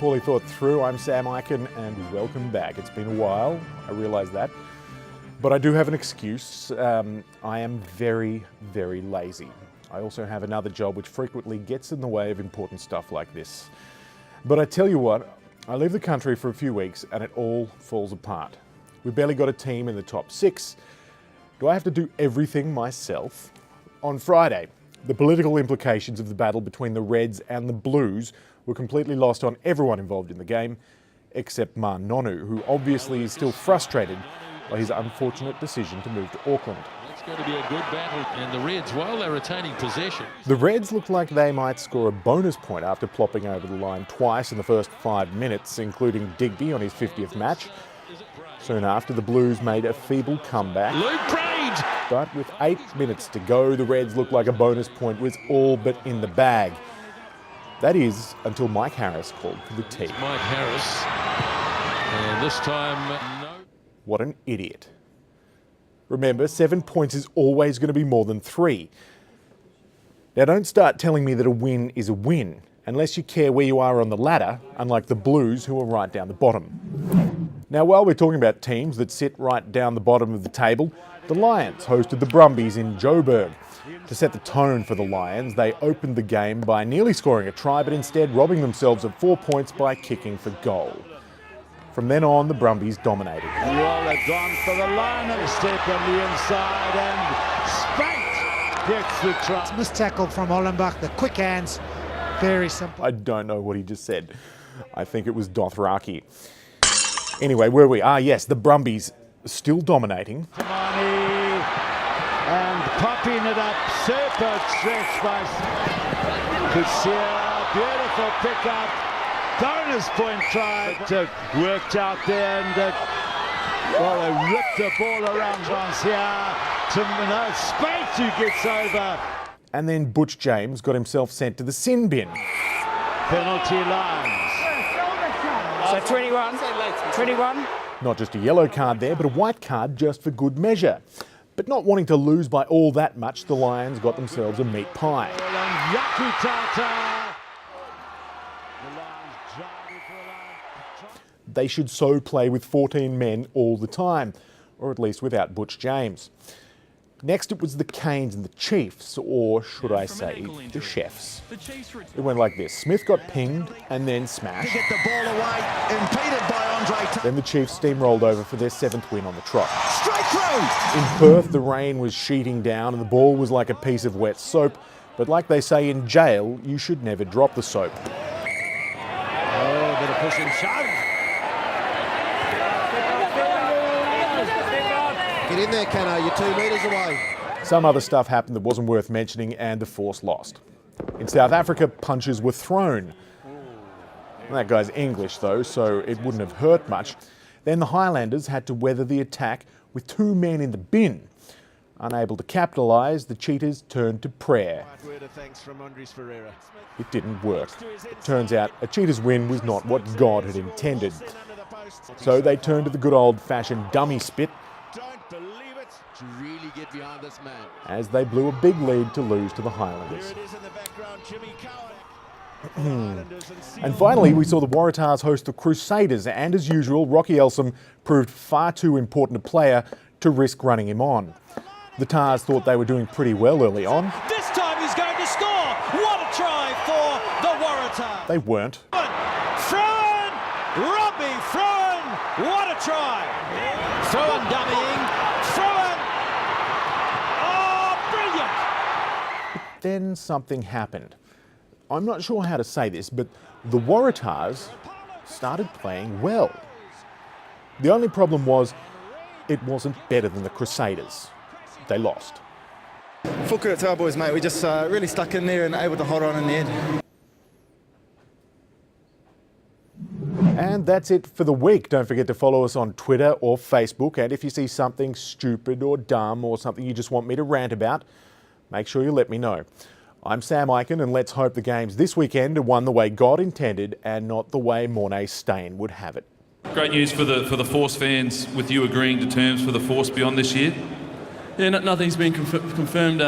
poorly thought through. I'm Sam Ikin and welcome back. It's been a while, I realise that. But I do have an excuse. I am very, very lazy. I also have another job which frequently gets in the way of important stuff like this. But I tell you what, I leave the country for a few weeks and it all falls apart. We've barely got a team in the top 6. Do I have to do everything myself? On Friday, the political implications of the battle between the Reds and the Blues were completely lost on everyone involved in the game, except Ma Nonu, who obviously is still frustrated by his unfortunate decision to move to Auckland. It's going to be a good battle, and the Reds, while they're retaining possession. The Reds look like they might score a bonus point after plopping over the line twice in the first 5 minutes, including Digby on his 50th match. Soon after, the Blues made a feeble comeback. But with 8 minutes to go, the Reds looked like a bonus point was all but in the bag. That is, until Mike Harris called for the tee. Mike Harris, and this time, no. What an idiot. Remember, 7 points is always going to be more than 3. Now don't start telling me that a win is a win, unless you care where you are on the ladder, unlike the Blues, who are right down the bottom. Now, while we're talking about teams that sit right down the bottom of the table, the Lions hosted the Brumbies in Joburg. To set the tone for the Lions, they opened the game by nearly scoring a try, but instead robbing themselves of 4 points by kicking for goal. From then on, the Brumbies dominated. Well, they've gone for the line of a step on the inside, and Spate gets the try. Missed tackle from Hollenbach, the quick hands, very simple. I don't know what he just said. I think it was Dothraki. Anyway, where are we? Yes, the Brumbies still dominating. Tamani, and popping it up, super stretch by Kusia, beautiful pickup, bonus point try. Worked out there, and they ripped the ball around Jean-Sia to Spate who gets over. And then Butch James got himself sent to the sin bin. Penalty lines. So 21. Not just a yellow card there, but a white card just for good measure. But not wanting to lose by all that much, the Lions got themselves a meat pie. They should so play with 14 men all the time, or at least without Butch James. Next it was the Canes and the Chiefs, or should I say, the Chefs. It went like this. Smith got pinged and then smashed. Get the ball away, impeded by Andre. Then the Chiefs steamrolled over for their 7th win on the trot. Straight through! In Perth, the rain was sheeting down and the ball was like a piece of wet soap. But like they say in jail, you should never drop the soap. Oh, bit of push and shove. Get in there, Cano, you're 2 metres away. Some other stuff happened that wasn't worth mentioning and the Force lost. In South Africa, punches were thrown. That guy's English though, so it wouldn't have hurt much. Then the Highlanders had to weather the attack with 2 men in the bin. Unable to capitalise, the Cheetahs turned to prayer. It didn't work. It turns out a Cheetahs win was not what God had intended. So they turned to the good old-fashioned dummy spit To really get behind this man. as they blew a big lead to lose to the Highlanders. And finally, we saw the Waratahs host the Crusaders, and as usual, Rocky Elsom proved far too important a player to risk running him on. The Tars thought they were doing pretty well early on. This time he's going to score! What a try for the Waratahs! They weren't. Throw-in! Robbie Throw-in! What a try! Throw-in dummying. Throw-in! Oh, brilliant! Then something happened. I'm not sure how to say this, but the Waratahs started playing well. The only problem was it wasn't better than the Crusaders. They lost. Full credit to our boys, mate. We just really stuck in there and able to hold on in the end. And that's it for the week. Don't forget to follow us on Twitter or Facebook. And if you see something stupid or dumb or something you just want me to rant about, make sure you let me know. I'm Sam Ikin, and let's hope the games this weekend are won the way God intended and not the way Mornay Stain would have it. Great news for the Force fans with you agreeing to terms for the Force beyond this year. Yeah, nothing's been confirmed